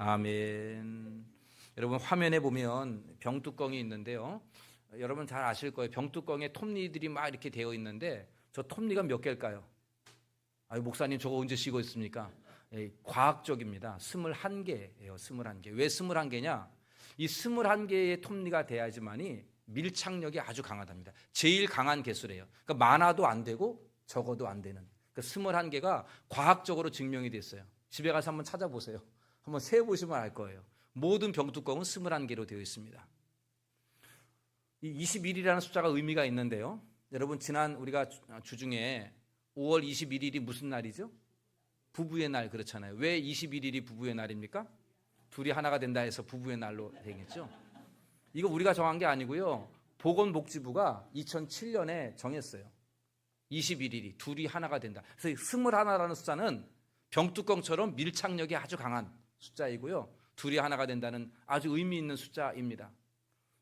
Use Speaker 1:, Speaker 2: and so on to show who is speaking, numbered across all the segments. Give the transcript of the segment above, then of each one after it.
Speaker 1: 아멘. 여러분 화면에 보면 병뚜껑이 있는데요. 여러분 잘 아실 거예요. 병뚜껑에 톱니들이 막 이렇게 되어 있는데 저 톱니가 몇 개일까요? 아유, 목사님 저거 언제 쉬고 있습니까? 과학적입니다. 21개예요. 21개. 왜 21개냐? 이 21개의 톱니가 돼야지만이 밀착력이 아주 강하답니다. 제일 강한 개수래요. 그러니까 많아도 안 되고 적어도 안 되는. 그 21개가 과학적으로 증명이 됐어요. 집에 가서 한번 찾아보세요. 한번 세어보시면 알 거예요. 모든 병뚜껑은 21개로 되어 있습니다. 이 21이라는 숫자가 의미가 있는데요. 여러분 지난 우리가 주중에 5월 21일이 무슨 날이죠? 부부의 날 그렇잖아요. 왜 21일이 부부의 날입니까? 둘이 하나가 된다 해서 부부의 날로 되겠죠. 이거 우리가 정한 게 아니고요. 보건복지부가 2007년에 정했어요. 21일이 둘이 하나가 된다. 그래서 21라는 숫자는 병뚜껑처럼 밀착력이 아주 강한 숫자이고요. 둘이 하나가 된다는 아주 의미 있는 숫자입니다.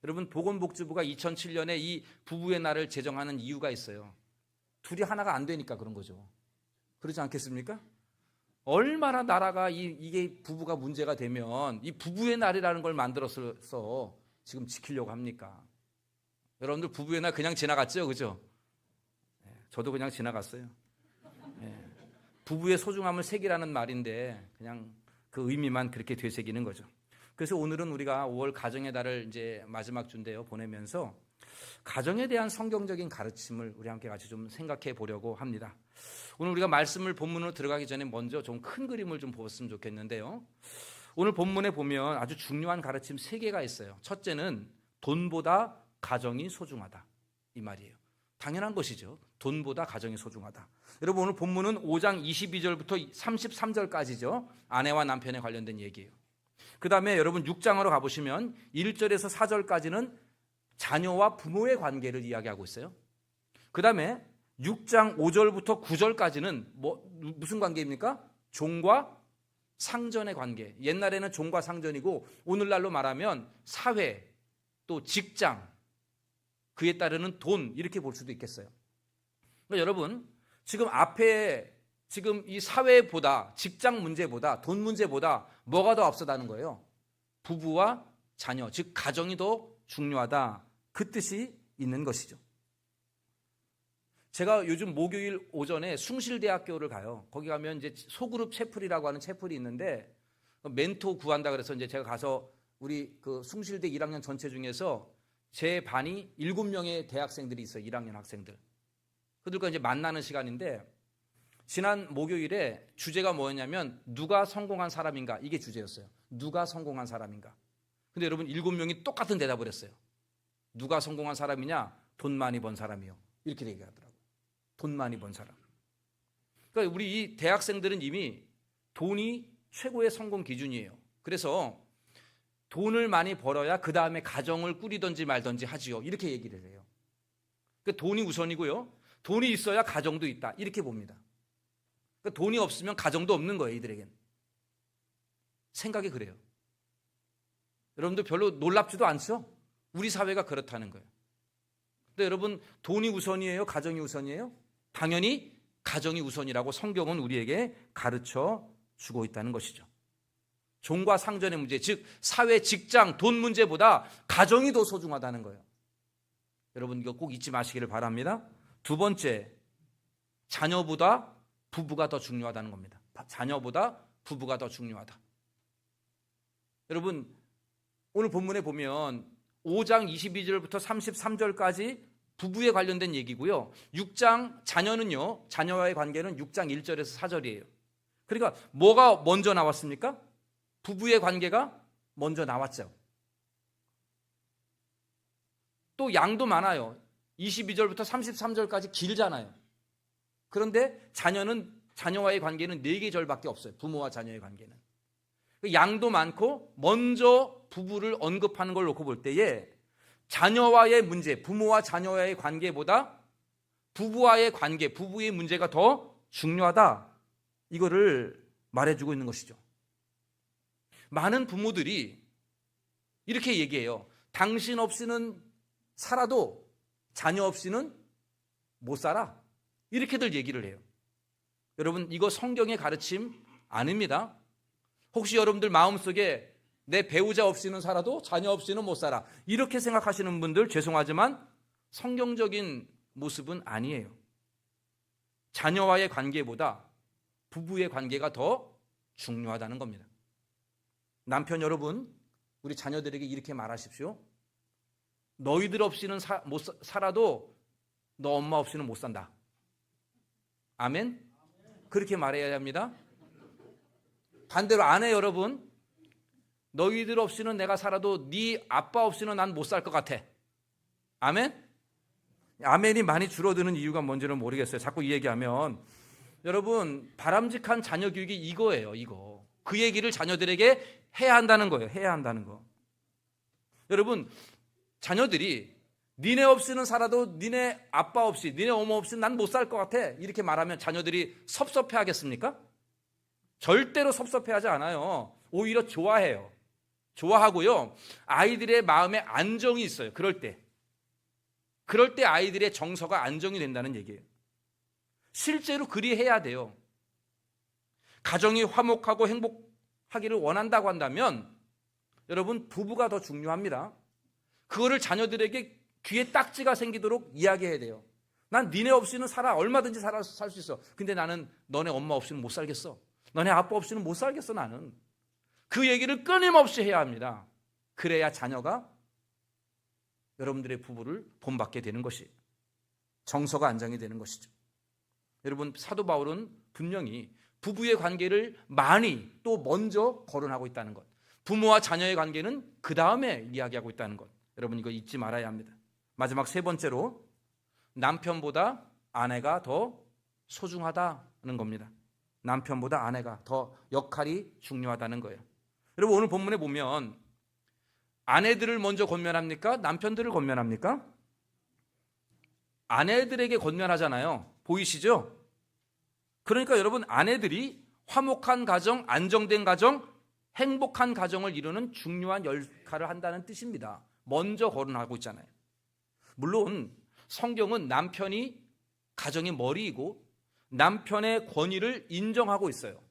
Speaker 1: 여러분 보건복지부가 2007년에 이 부부의 날을 제정하는 이유가 있어요. 둘이 하나가 안 되니까 그런 거죠. 그렇지 않겠습니까? 얼마나 나라가 이게 부부가 문제가 되면 이 부부의 날이라는 걸 만들어서 지금 지키려고 합니까? 여러분들 부부의 날 그냥 지나갔죠, 그죠? 저도 그냥 지나갔어요. 부부의 소중함을 새기라는 말인데 그냥 그 의미만 그렇게 되새기는 거죠. 그래서 오늘은 우리가 5월 가정의 달을 이제 마지막 주인데요 보내면서 가정에 대한 성경적인 가르침을 우리 함께 같이 좀 생각해 보려고 합니다. 오늘 우리가 말씀을 본문으로 들어가기 전에 먼저 좀 큰 그림을 좀 보았으면 좋겠는데요. 오늘 본문에 보면 아주 중요한 가르침 3개가 있어요. 첫째는 돈보다 가정이 소중하다 이 말이에요. 당연한 것이죠. 돈보다 가정이 소중하다. 여러분 오늘 본문은 5장 22절부터 33절까지죠. 아내와 남편에 관련된 얘기예요. 그 다음에 여러분 6장으로 가보시면 1절에서 4절까지는 자녀와 부모의 관계를 이야기하고 있어요. 그 다음에 6장 5절부터 9절까지는 무슨 관계입니까? 종과 상전의 관계. 옛날에는 종과 상전이고 오늘날로 말하면 사회, 또 직장, 그에 따르는 돈 이렇게 볼 수도 있겠어요. 그러니까 여러분 지금 앞에 지금 이 사회보다 직장 문제보다 돈 문제보다 뭐가 더 앞서다는 거예요? 부부와 자녀, 즉 가정이 더 중요하다. 그 뜻이 있는 것이죠. 제가 요즘 목요일 오전에 숭실대학교를 가요. 거기 가면 이제 소그룹 채플이라고 하는 채플이 있는데 멘토 구한다 그래서 이제 제가 가서 우리 그 숭실대 1학년 전체 중에서 제 반이 7명의 대학생들이 있어요. 1학년 학생들. 그들과 이제 만나는 시간인데 지난 목요일에 주제가 뭐였냐면 누가 성공한 사람인가 이게 주제였어요. 누가 성공한 사람인가. 근데 여러분 7명이 똑같은 대답을 했어요. 누가 성공한 사람이냐? 돈 많이 번 사람이요. 이렇게 얘기하더라고요. 돈 많이 번 사람. 그러니까 우리 이 대학생들은 이미 돈이 최고의 성공 기준이에요. 그래서 돈을 많이 벌어야 그 다음에 가정을 꾸리든지 말든지 하지요. 이렇게 얘기를 해요. 그러니까 돈이 우선이고요. 돈이 있어야 가정도 있다. 이렇게 봅니다. 그러니까 돈이 없으면 가정도 없는 거예요. 이들에겐. 생각이 그래요. 여러분들 별로 놀랍지도 않죠? 우리 사회가 그렇다는 거예요. 근데 여러분 돈이 우선이에요? 가정이 우선이에요? 당연히 가정이 우선이라고 성경은 우리에게 가르쳐 주고 있다는 것이죠. 종과 상전의 문제, 즉 사회, 직장, 돈 문제보다 가정이 더 소중하다는 거예요. 여러분 이거 꼭 잊지 마시기를 바랍니다. 두 번째, 자녀보다 부부가 더 중요하다는 겁니다. 자녀보다 부부가 더 중요하다. 여러분 오늘 본문에 보면 5장 22절부터 33절까지 부부에 관련된 얘기고요. 6장 자녀는요. 자녀와의 관계는 6장 1절에서 4절이에요. 그러니까 뭐가 먼저 나왔습니까? 부부의 관계가 먼저 나왔죠. 또 양도 많아요. 22절부터 33절까지 길잖아요. 그런데 자녀와의 관계는 4개 절밖에 없어요. 부모와 자녀의 관계는. 양도 많고 먼저 부부를 언급하는 걸 놓고 볼 때에 자녀와의 문제, 부모와 자녀와의 관계보다 부부와의 관계, 부부의 문제가 더 중요하다. 이거를 말해주고 있는 것이죠. 많은 부모들이 이렇게 얘기해요. 당신 없이는 살아도 자녀 없이는 못 살아. 이렇게들 얘기를 해요. 여러분 이거 성경의 가르침 아닙니다. 혹시 여러분들 마음속에 내 배우자 없이는 살아도 자녀 없이는 못 살아, 이렇게 생각하시는 분들 죄송하지만 성경적인 모습은 아니에요. 자녀와의 관계보다 부부의 관계가 더 중요하다는 겁니다. 남편 여러분, 우리 자녀들에게 이렇게 말하십시오. 너희들 없이는 못 살아도 너 엄마 없이는 못 산다. 아멘? 그렇게 말해야 합니다. 반대로 아내 여러분, 너희들 없이는 내가 살아도 네 아빠 없이는 난 못 살 것 같아. 아멘? 아멘이 많이 줄어드는 이유가 뭔지는 모르겠어요. 자꾸 이 얘기하면. 여러분, 바람직한 자녀 교육이 이거예요. 이거. 그 얘기를 자녀들에게 해야 한다는 거예요. 해야 한다는 거. 여러분, 자녀들이 니네 없이는 살아도 니네 아빠 없이, 니네 어머 없이는 난 못 살 것 같아, 이렇게 말하면 자녀들이 섭섭해 하겠습니까? 절대로 섭섭해하지 않아요. 오히려 좋아해요. 좋아하고요, 아이들의 마음에 안정이 있어요. 그럴 때 아이들의 정서가 안정이 된다는 얘기예요. 실제로 그리해야 돼요. 가정이 화목하고 행복하기를 원한다고 한다면 여러분, 부부가 더 중요합니다. 그거를 자녀들에게 귀에 딱지가 생기도록 이야기해야 돼요. 난 니네 없이는 살아, 얼마든지 살 수 있어. 근데 나는 너네 엄마 없이는 못 살겠어. 너네 아빠 없이는 못 살겠어. 나는. 그 얘기를 끊임없이 해야 합니다. 그래야 자녀가 여러분들의 부부를 본받게 되는 것이, 정서가 안정이 되는 것이죠. 여러분, 사도 바울은 분명히 부부의 관계를 많이 또 먼저 거론하고 있다는 것, 부모와 자녀의 관계는 그 다음에 이야기하고 있다는 것, 여러분 이거 잊지 말아야 합니다. 마지막 세 번째로 남편보다 아내가 더 소중하다는 겁니다. 남편보다 아내가 더 역할이 중요하다는 거예요. 여러분, 오늘 본문에 보면 아내들을 먼저 권면합니까? 남편들을 권면합니까? 아내들에게 권면하잖아요. 보이시죠? 그러니까 여러분, 아내들이 화목한 가정, 안정된 가정, 행복한 가정을 이루는 중요한 역할을 한다는 뜻입니다. 먼저 거론하고 있잖아요. 물론 성경은 남편이 가정의 머리이고 남편의 권위를 인정하고 있어요.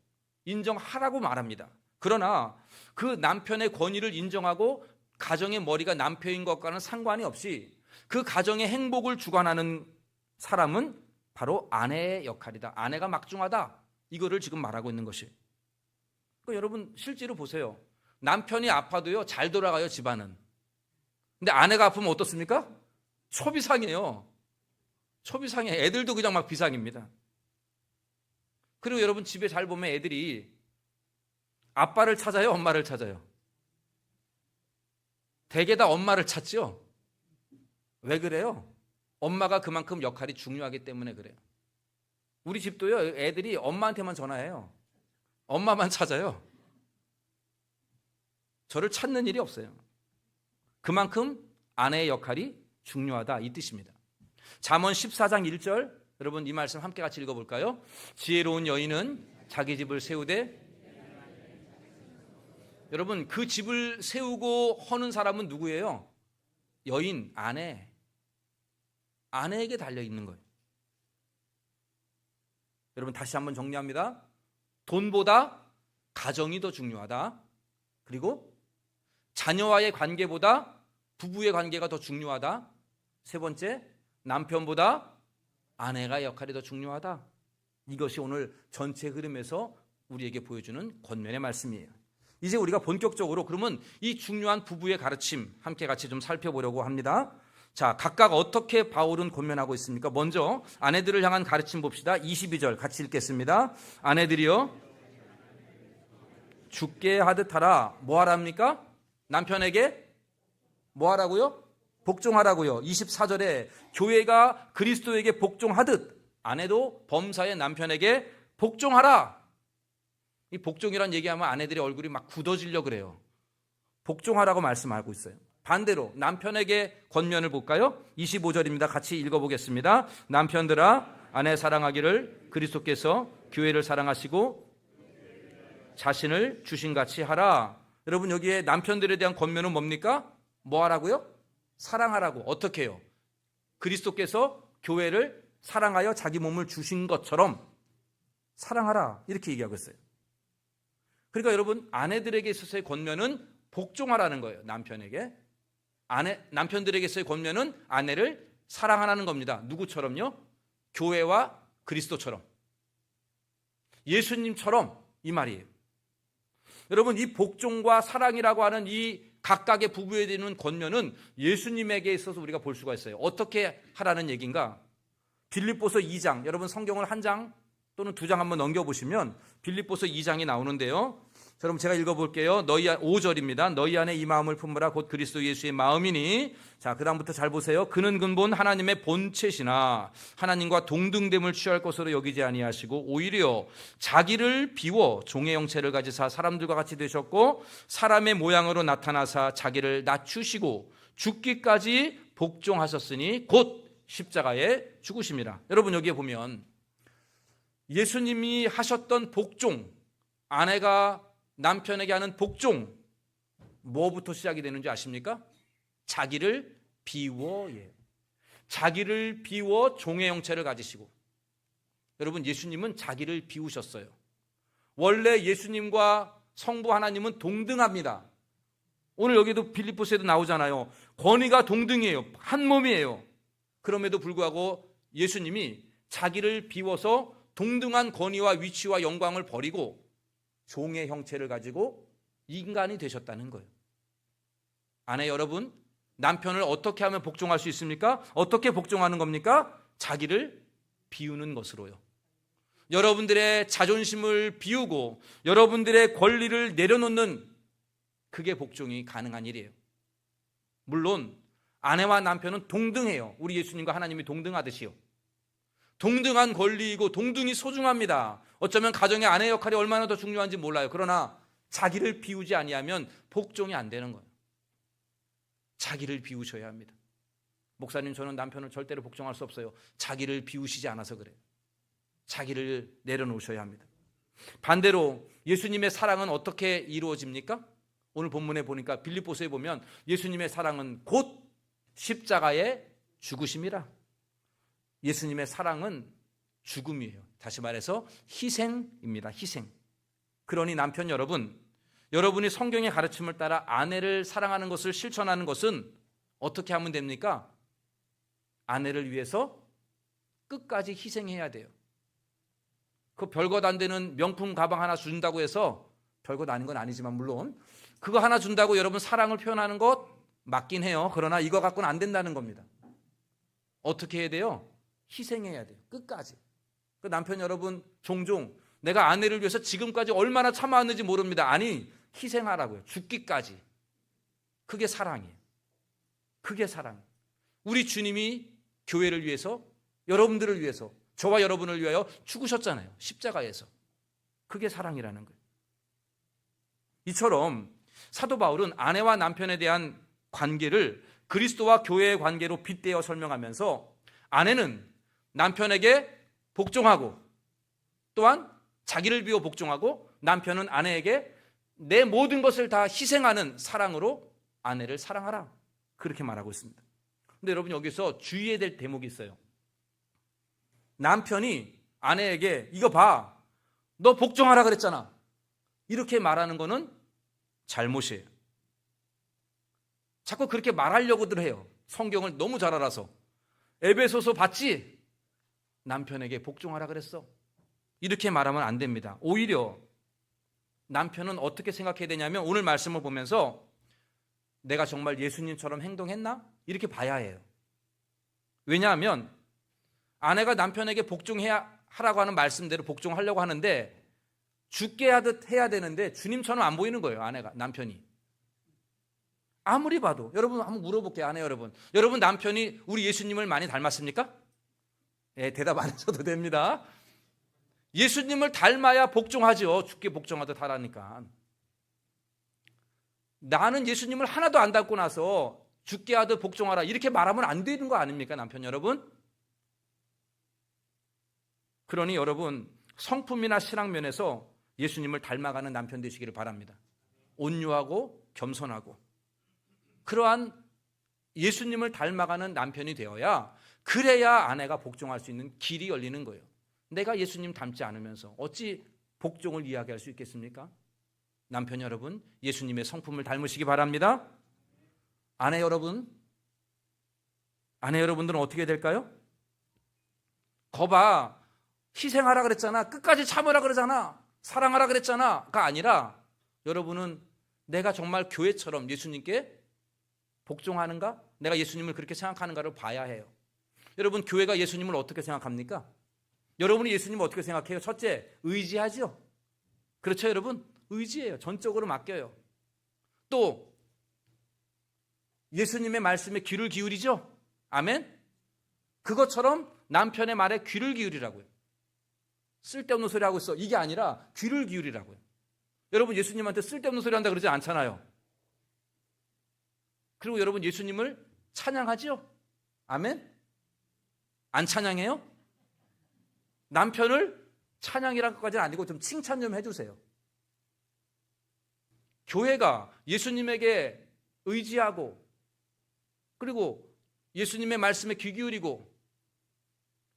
Speaker 1: 인정하라고 말합니다. 그러나 그 남편의 권위를 인정하고 가정의 머리가 남편인 것과는 상관이 없이 그 가정의 행복을 주관하는 사람은 바로 아내의 역할이다. 아내가 막중하다. 이거를 지금 말하고 있는 것이. 그러니까 여러분, 실제로 보세요. 남편이 아파도요, 잘 돌아가요, 집안은. 근데 아내가 아프면 어떻습니까? 초비상이에요. 초비상이에요. 애들도 그냥 막 비상입니다. 그리고 여러분, 집에 잘 보면 애들이 아빠를 찾아요, 엄마를 찾아요? 대개 다 엄마를 찾죠. 왜 그래요? 엄마가 그만큼 역할이 중요하기 때문에 그래요. 우리 집도요, 애들이 엄마한테만 전화해요. 엄마만 찾아요. 저를 찾는 일이 없어요. 그만큼 아내의 역할이 중요하다, 이 뜻입니다. 잠언 14장 1절, 여러분 이 말씀 함께 같이 읽어볼까요? 지혜로운 여인은 자기 집을 세우되, 여러분 그 집을 세우고 허는 사람은 누구예요? 여인, 아내. 아내에게 달려있는 거예요. 여러분 다시 한번 정리합니다. 돈보다 가정이 더 중요하다. 그리고 자녀와의 관계보다 부부의 관계가 더 중요하다. 세 번째, 남편보다 아내가 역할이 더 중요하다. 이것이 오늘 전체 흐름에서 우리에게 보여주는 권면의 말씀이에요. 이제 우리가 본격적으로 그러면 이 중요한 부부의 가르침 함께 같이 좀 살펴보려고 합니다. 자, 각각 어떻게 바울은 권면하고 있습니까? 먼저 아내들을 향한 가르침 봅시다. 22절 같이 읽겠습니다. 아내들이여 죽게 하듯 하라. 뭐 하랍니까? 남편에게 뭐 하라고요? 복종하라고요. 24절에 교회가 그리스도에게 복종하듯 아내도 범사의 남편에게 복종하라. 이 복종이란 얘기하면 아내들의 얼굴이 막 굳어지려고 그래요. 복종하라고 말씀하고 있어요. 반대로 남편에게 권면을 볼까요? 25절입니다. 같이 읽어보겠습니다. 남편들아, 아내 사랑하기를 그리스도께서 교회를 사랑하시고 자신을 주신같이 하라. 여러분, 여기에 남편들에 대한 권면은 뭡니까? 뭐 하라고요? 사랑하라고. 어떻게 해요? 그리스도께서 교회를 사랑하여 자기 몸을 주신 것처럼 사랑하라, 이렇게 얘기하고 있어요. 그러니까 여러분, 아내들에게 있어서의 권면은 복종하라는 거예요. 남편에게. 남편들에게서의 권면은 아내를 사랑하라는 겁니다. 누구처럼요? 교회와 그리스도처럼, 예수님처럼, 이 말이에요. 여러분, 이 복종과 사랑이라고 하는 이 각각의 부부에 대한 권면은 예수님에게 있어서 우리가 볼 수가 있어요. 어떻게 하라는 얘기인가? 빌립보서 2장, 여러분 성경을 한 장 또는 두 장 한번 넘겨보시면 빌립보서 2장이 나오는데요. 자, 여러분 제가 읽어볼게요. 5절입니다. 너희 안에 이 마음을 품으라 곧 그리스도 예수의 마음이니. 자, 그 다음부터 잘 보세요. 그는 근본 하나님의 본체시나 하나님과 동등됨을 취할 것으로 여기지 아니하시고 오히려 자기를 비워 종의 형체를 가지사 사람들과 같이 되셨고 사람의 모양으로 나타나사 자기를 낮추시고 죽기까지 복종하셨으니 곧 십자가에 죽으심이라. 여러분, 여기에 보면 예수님이 하셨던 복종, 아내가 남편에게 하는 복종, 뭐부터 시작이 되는지 아십니까? 자기를 비워예요. 자기를 비워 종의 형체를 가지시고. 여러분, 예수님은 자기를 비우셨어요. 원래 예수님과 성부 하나님은 동등합니다. 오늘 여기도 빌립보서에도 나오잖아요. 권위가 동등이에요. 한 몸이에요. 그럼에도 불구하고 예수님이 자기를 비워서 동등한 권위와 위치와 영광을 버리고 종의 형체를 가지고 인간이 되셨다는 거예요. 아내 여러분, 남편을 어떻게 하면 복종할 수 있습니까? 어떻게 복종하는 겁니까? 자기를 비우는 것으로요. 여러분들의 자존심을 비우고 여러분들의 권리를 내려놓는, 그게 복종이 가능한 일이에요. 물론 아내와 남편은 동등해요. 우리 예수님과 하나님이 동등하듯이요. 동등한 권리이고 동등히 소중합니다. 어쩌면 가정의 아내 역할이 얼마나 더 중요한지 몰라요. 그러나 자기를 비우지 아니하면 복종이 안 되는 거예요. 자기를 비우셔야 합니다. 목사님, 저는 남편을 절대로 복종할 수 없어요. 자기를 비우시지 않아서 그래요. 자기를 내려놓으셔야 합니다. 반대로 예수님의 사랑은 어떻게 이루어집니까? 오늘 본문에 보니까 빌립보서에 보면 예수님의 사랑은 곧 십자가에 죽으심이라. 예수님의 사랑은 죽음이에요. 다시 말해서 희생입니다. 희생. 그러니 남편 여러분, 여러분이 성경의 가르침을 따라 아내를 사랑하는 것을 실천하는 것은 어떻게 하면 됩니까? 아내를 위해서 끝까지 희생해야 돼요. 그 별것 안 되는 명품 가방 하나 준다고 해서, 별것 아닌 건 아니지만 물론 그거 하나 준다고 여러분 사랑을 표현하는 것 맞긴 해요. 그러나 이거 갖고는 안 된다는 겁니다. 어떻게 해야 돼요? 희생해야 돼요. 끝까지. 그 남편 여러분, 종종 내가 아내를 위해서 지금까지 얼마나 참아왔는지 모릅니다. 아니, 희생하라고요. 죽기까지. 그게 사랑이에요. 그게 사랑. 우리 주님이 교회를 위해서, 여러분들을 위해서, 저와 여러분을 위하여 죽으셨잖아요. 십자가에서. 그게 사랑이라는 거예요. 이처럼 사도 바울은 아내와 남편에 대한 관계를 그리스도와 교회의 관계로 빗대어 설명하면서 아내는 남편에게 복종하고 또한 자기를 비워 복종하고, 남편은 아내에게 내 모든 것을 다 희생하는 사랑으로 아내를 사랑하라, 그렇게 말하고 있습니다. 근데 여러분, 여기서 주의해야 될 대목이 있어요. 남편이 아내에게 이거 봐, 너 복종하라 그랬잖아, 이렇게 말하는 거는 잘못이에요. 자꾸 그렇게 말하려고들 해요. 성경을 너무 잘 알아서. 에베소서 봤지? 남편에게 복종하라 그랬어, 이렇게 말하면 안 됩니다. 오히려 남편은 어떻게 생각해야 되냐면, 오늘 말씀을 보면서 내가 정말 예수님처럼 행동했나? 이렇게 봐야 해요. 왜냐하면 아내가 남편에게 복종해야 하라고 하는 말씀대로 복종하려고 하는데 죽게 하듯 해야 되는데 주님처럼 안 보이는 거예요. 아내가, 남편이 아무리 봐도. 여러분 한번 물어볼게요. 아내 여러분, 여러분 남편이 우리 예수님을 많이 닮았습니까? 예, 대답 안 하셔도 됩니다. 예수님을 닮아야 복종하죠. 죽게 복종하듯 하라니까. 나는 예수님을 하나도 안 닮고 나서 죽게 하듯 복종하라, 이렇게 말하면 안 되는 거 아닙니까, 남편 여러분? 그러니 여러분, 성품이나 신앙면에서 예수님을 닮아가는 남편 되시기를 바랍니다. 온유하고 겸손하고 그러한 예수님을 닮아가는 남편이 되어야, 그래야 아내가 복종할 수 있는 길이 열리는 거예요. 내가 예수님 닮지 않으면서 어찌 복종을 이야기할 수 있겠습니까? 남편 여러분, 예수님의 성품을 닮으시기 바랍니다. 아내 여러분들은 어떻게 될까요? 거봐, 희생하라 그랬잖아, 끝까지 참으라 그러잖아, 사랑하라 그랬잖아가 아니라 여러분은 내가 정말 교회처럼 예수님께 복종하는가? 내가 예수님을 그렇게 생각하는가를 봐야 해요. 여러분, 교회가 예수님을 어떻게 생각합니까? 여러분이 예수님을 어떻게 생각해요? 첫째, 의지하죠. 그렇죠, 여러분? 의지해요. 전적으로 맡겨요. 또 예수님의 말씀에 귀를 기울이죠. 아멘? 그것처럼 남편의 말에 귀를 기울이라고요. 쓸데없는 소리 하고 있어, 이게 아니라 귀를 기울이라고요. 여러분, 예수님한테 쓸데없는 소리 한다 그러지 않잖아요. 그리고 여러분, 예수님을 찬양하죠. 아멘? 안 찬양해요? 남편을 찬양이라고까지는 아니고 좀 칭찬 좀 해주세요. 교회가 예수님에게 의지하고 그리고 예수님의 말씀에 귀 기울이고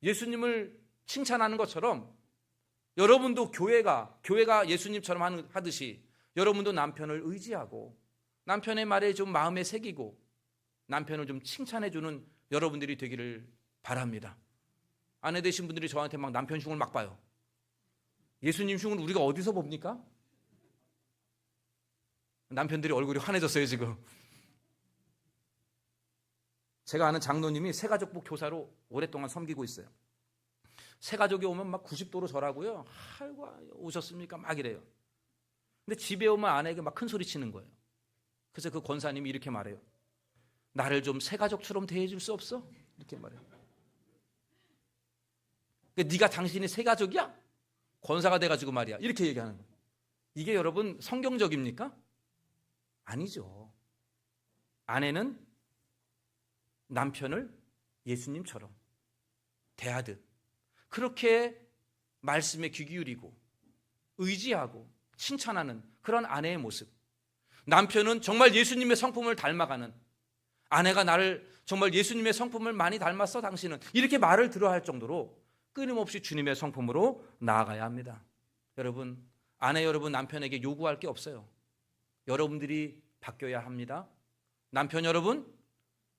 Speaker 1: 예수님을 칭찬하는 것처럼 여러분도 교회가 예수님처럼 하듯이 여러분도 남편을 의지하고 남편의 말에 좀 마음에 새기고 남편을 좀 칭찬해주는 여러분들이 되기를 바랍니다. 아내 되신 분들이 저한테 막 남편 흉을 막 봐요. 예수님 흉을 우리가 어디서 봅니까? 남편들이 얼굴이 환해졌어요 지금. 제가 아는 장로님이 새가족부 교사로 오랫동안 섬기고 있어요. 새가족이 오면 막 90도로 절하고요. 아이고 오셨습니까? 막 이래요. 근데 집에 오면 아내에게 막 큰 소리 치는 거예요. 그래서 그 권사님이 이렇게 말해요. 나를 좀 새가족처럼 대해줄 수 없어? 이렇게 말해요. 네가 당신이 새가족이야? 권사가 돼가지고 말이야. 이렇게 얘기하는 거예요. 이게 여러분 성경적입니까? 아니죠. 아내는 남편을 예수님처럼 대하듯 그렇게 말씀에 귀 기울이고 의지하고 칭찬하는 그런 아내의 모습. 남편은 정말 예수님의 성품을 닮아가는, 아내가 나를 정말 예수님의 성품을 많이 닮았어 당신은, 이렇게 말을 들어야 할 정도로 끊임없이 주님의 성품으로 나아가야 합니다. 여러분, 아내 여러분 남편에게 요구할 게 없어요. 여러분들이 바뀌어야 합니다. 남편 여러분,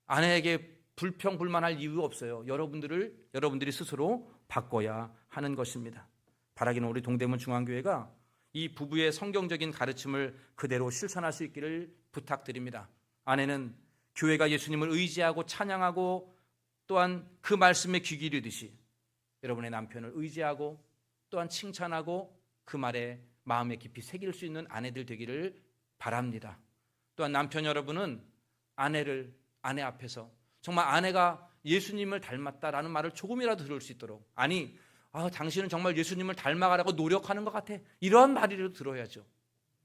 Speaker 1: 아내에게 불평불만할 이유 없어요. 여러분들이 스스로 바꿔야 하는 것입니다. 바라기는 우리 동대문 중앙교회가 이 부부의 성경적인 가르침을 그대로 실천할 수 있기를 부탁드립니다. 아내는 교회가 예수님을 의지하고 찬양하고 또한 그 말씀에 귀 기울이듯이 여러분의 남편을 의지하고 또한 칭찬하고 그 말에 마음에 깊이 새길 수 있는 아내들 되기를 바랍니다. 또한 남편 여러분은 아내 앞에서 정말 아내가 예수님을 닮았다라는 말을 조금이라도 들을 수 있도록, 아니 당신은 정말 예수님을 닮아가려고 노력하는 것 같아, 이러한 말이라도 들어야죠.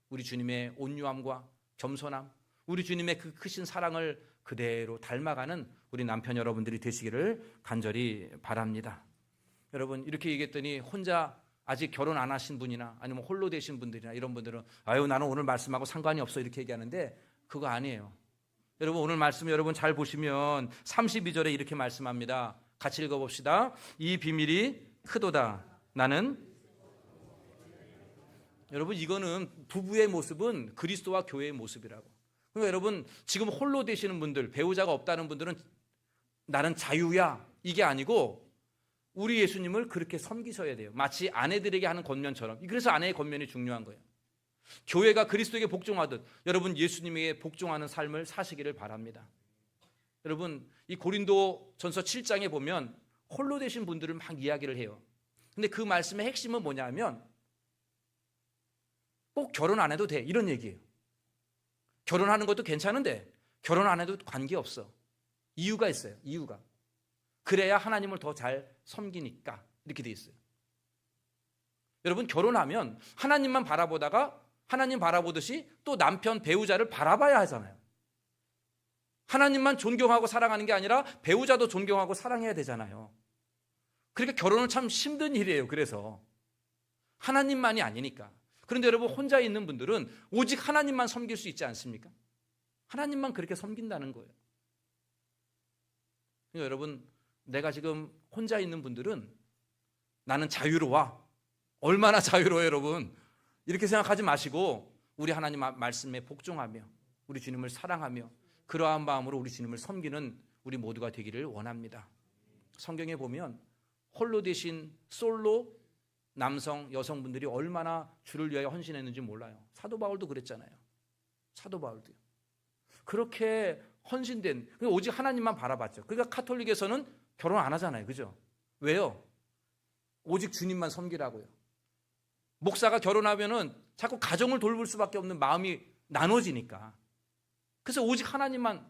Speaker 1: 우리 주님의 온유함과 겸손함, 우리 주님의 그 크신 사랑을 그대로 닮아가는 우리 남편 여러분들이 되시기를 간절히 바랍니다. 여러분, 이렇게 얘기했더니 혼자 아직 결혼 안 하신 분이나 아니면 홀로 되신 분들이나 이런 분들은 나는 오늘 말씀하고 상관이 없어 이렇게 얘기하는데 그거 아니에요. 여러분, 오늘 말씀 여러분 잘 보시면 32절에 이렇게 말씀합니다. 같이 읽어봅시다. 이 비밀이 크도다. 나는, 여러분, 이거는 부부의 모습은 그리스도와 교회의 모습이라고. 그러니까 여러분, 지금 홀로 되시는 분들, 배우자가 없다는 분들은 나는 자유야, 이게 아니고 우리 예수님을 그렇게 섬기셔야 돼요. 마치 아내들에게 하는 권면처럼. 그래서 아내의 권면이 중요한 거예요. 교회가 그리스도에게 복종하듯 여러분 예수님에게 복종하는 삶을 사시기를 바랍니다. 여러분, 이 고린도전서 7장에 보면 홀로 되신 분들을 막 이야기를 해요. 근데 그 말씀의 핵심은 뭐냐면 꼭 결혼 안 해도 돼, 이런 얘기예요. 결혼하는 것도 괜찮은데 결혼 안 해도 관계없어. 이유가 있어요. 이유가. 그래야 하나님을 더 잘 섬기니까 이렇게 돼 있어요. 여러분, 결혼하면 하나님만 바라보다가 하나님 바라보듯이 또 남편 배우자를 바라봐야 하잖아요. 하나님만 존경하고 사랑하는 게 아니라 배우자도 존경하고 사랑해야 되잖아요. 그러니까 결혼은 참 힘든 일이에요. 그래서 하나님만이 아니니까. 그런데 여러분, 혼자 있는 분들은 오직 하나님만 섬길 수 있지 않습니까? 하나님만 그렇게 섬긴다는 거예요. 그러니까 여러분, 내가 지금 혼자 있는 분들은 나는 자유로워. 얼마나 자유로워요, 여러분. 이렇게 생각하지 마시고 우리 하나님 말씀에 복종하며 우리 주님을 사랑하며 그러한 마음으로 우리 주님을 섬기는 우리 모두가 되기를 원합니다. 성경에 보면 홀로 되신 솔로 남성 여성분들이 얼마나 주를 위하여 헌신했는지 몰라요. 사도 바울도 그랬잖아요. 사도 바울도요. 그렇게 헌신된, 오직 하나님만 바라봤죠. 그러니까 카톨릭에서는 결혼 안 하잖아요. 그죠? 왜요? 오직 주님만 섬기라고요. 목사가 결혼하면은 자꾸 가정을 돌볼 수밖에 없는 마음이 나눠지니까. 그래서 오직 하나님만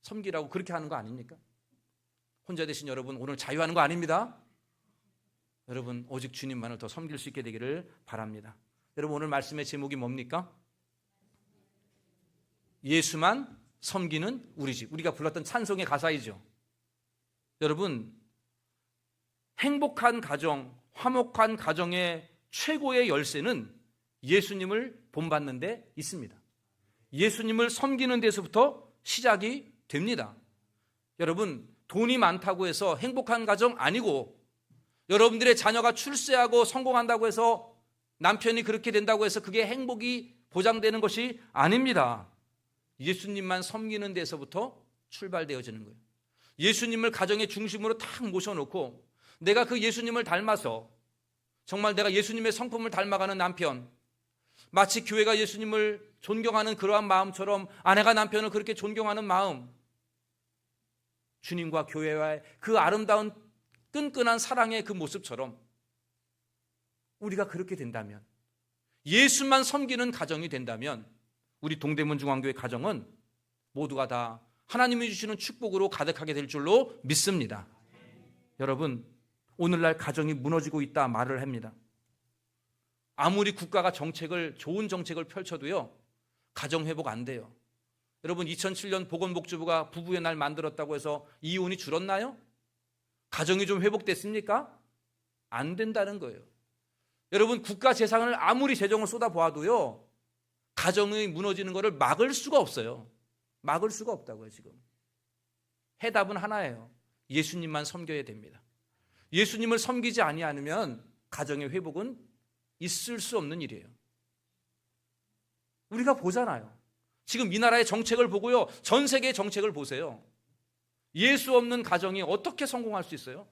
Speaker 1: 섬기라고 그렇게 하는 거 아닙니까? 혼자 되신 여러분, 오늘 자유하는 거 아닙니다. 여러분, 오직 주님만을 더 섬길 수 있게 되기를 바랍니다. 여러분, 오늘 말씀의 제목이 뭡니까? 예수만 섬기는 우리 집. 우리가 불렀던 찬송의 가사이죠. 여러분, 행복한 가정, 화목한 가정의 최고의 열쇠는 예수님을 본받는 데 있습니다. 예수님을 섬기는 데서부터 시작이 됩니다. 여러분, 돈이 많다고 해서 행복한 가정 아니고, 여러분들의 자녀가 출세하고 성공한다고 해서 남편이 그렇게 된다고 해서 그게 행복이 보장되는 것이 아닙니다. 예수님만 섬기는 데서부터 출발되어지는 거예요. 예수님을 가정의 중심으로 탁 모셔놓고 내가 그 예수님을 닮아서 정말 내가 예수님의 성품을 닮아가는 남편, 마치 교회가 예수님을 존경하는 그러한 마음처럼 아내가 남편을 그렇게 존경하는 마음, 주님과 교회와의 그 아름다운 끈끈한 사랑의 그 모습처럼 우리가 그렇게 된다면, 예수만 섬기는 가정이 된다면 우리 동대문 중앙교회 가정은 모두가 다 하나님이 주시는 축복으로 가득하게 될 줄로 믿습니다. 여러분, 오늘날 가정이 무너지고 있다 말을 합니다. 아무리 국가가 좋은 정책을 펼쳐도요, 가정 회복 안 돼요. 여러분, 2007년 보건복지부가 부부의 날 만들었다고 해서 이혼이 줄었나요? 가정이 좀 회복됐습니까? 안 된다는 거예요. 여러분, 국가 재산을 아무리 재정을 쏟아부어도요, 가정이 무너지는 것을 막을 수가 없어요. 막을 수가 없다고요. 지금 해답은 하나예요. 예수님만 섬겨야 됩니다. 예수님을 섬기지 아니하면 가정의 회복은 있을 수 없는 일이에요. 우리가 보잖아요. 지금 이 나라의 정책을 보고요, 전 세계의 정책을 보세요. 예수 없는 가정이 어떻게 성공할 수 있어요?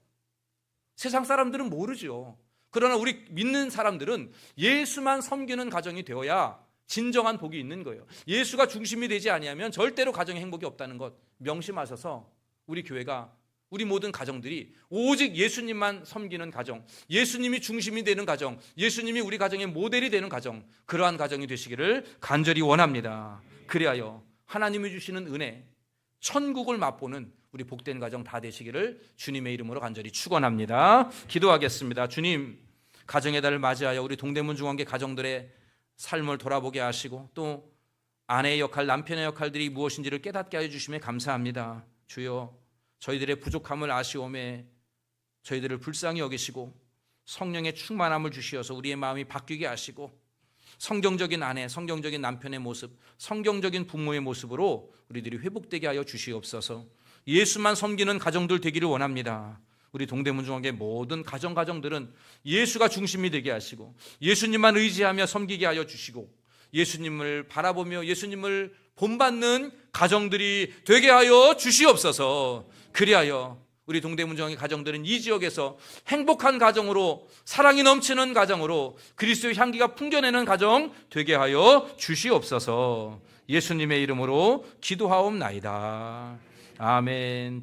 Speaker 1: 세상 사람들은 모르죠. 그러나 우리 믿는 사람들은 예수만 섬기는 가정이 되어야 진정한 복이 있는 거예요. 예수가 중심이 되지 아니하면 절대로 가정에 행복이 없다는 것 명심하셔서 우리 교회가, 우리 모든 가정들이 오직 예수님만 섬기는 가정, 예수님이 중심이 되는 가정, 예수님이 우리 가정의 모델이 되는 가정, 그러한 가정이 되시기를 간절히 원합니다. 그리하여 하나님이 주시는 은혜, 천국을 맛보는 우리 복된 가정 다 되시기를 주님의 이름으로 간절히 축원합니다. 기도하겠습니다. 주님, 가정의 달을 맞이하여 우리 동대문 중앙교회 가정들의 삶을 돌아보게 하시고 또 아내의 역할, 남편의 역할들이 무엇인지를 깨닫게 하여 주심에 감사합니다. 주여, 저희들의 부족함을 아시오매 저희들을 불쌍히 여기시고 성령의 충만함을 주시어서 우리의 마음이 바뀌게 하시고 성경적인 아내, 성경적인 남편의 모습, 성경적인 부모의 모습으로 우리들이 회복되게 하여 주시옵소서. 예수만 섬기는 가정들 되기를 원합니다. 우리 동대문 중앙교회 모든 가정들은 예수가 중심이 되게 하시고 예수님만 의지하며 섬기게 하여 주시고 예수님을 바라보며 예수님을 본받는 가정들이 되게 하여 주시옵소서. 그리하여 우리 동대문 중앙교회 가정들은 이 지역에서 행복한 가정으로, 사랑이 넘치는 가정으로, 그리스도의 향기가 풍겨내는 가정 되게 하여 주시옵소서. 예수님의 이름으로 기도하옵나이다. 아멘.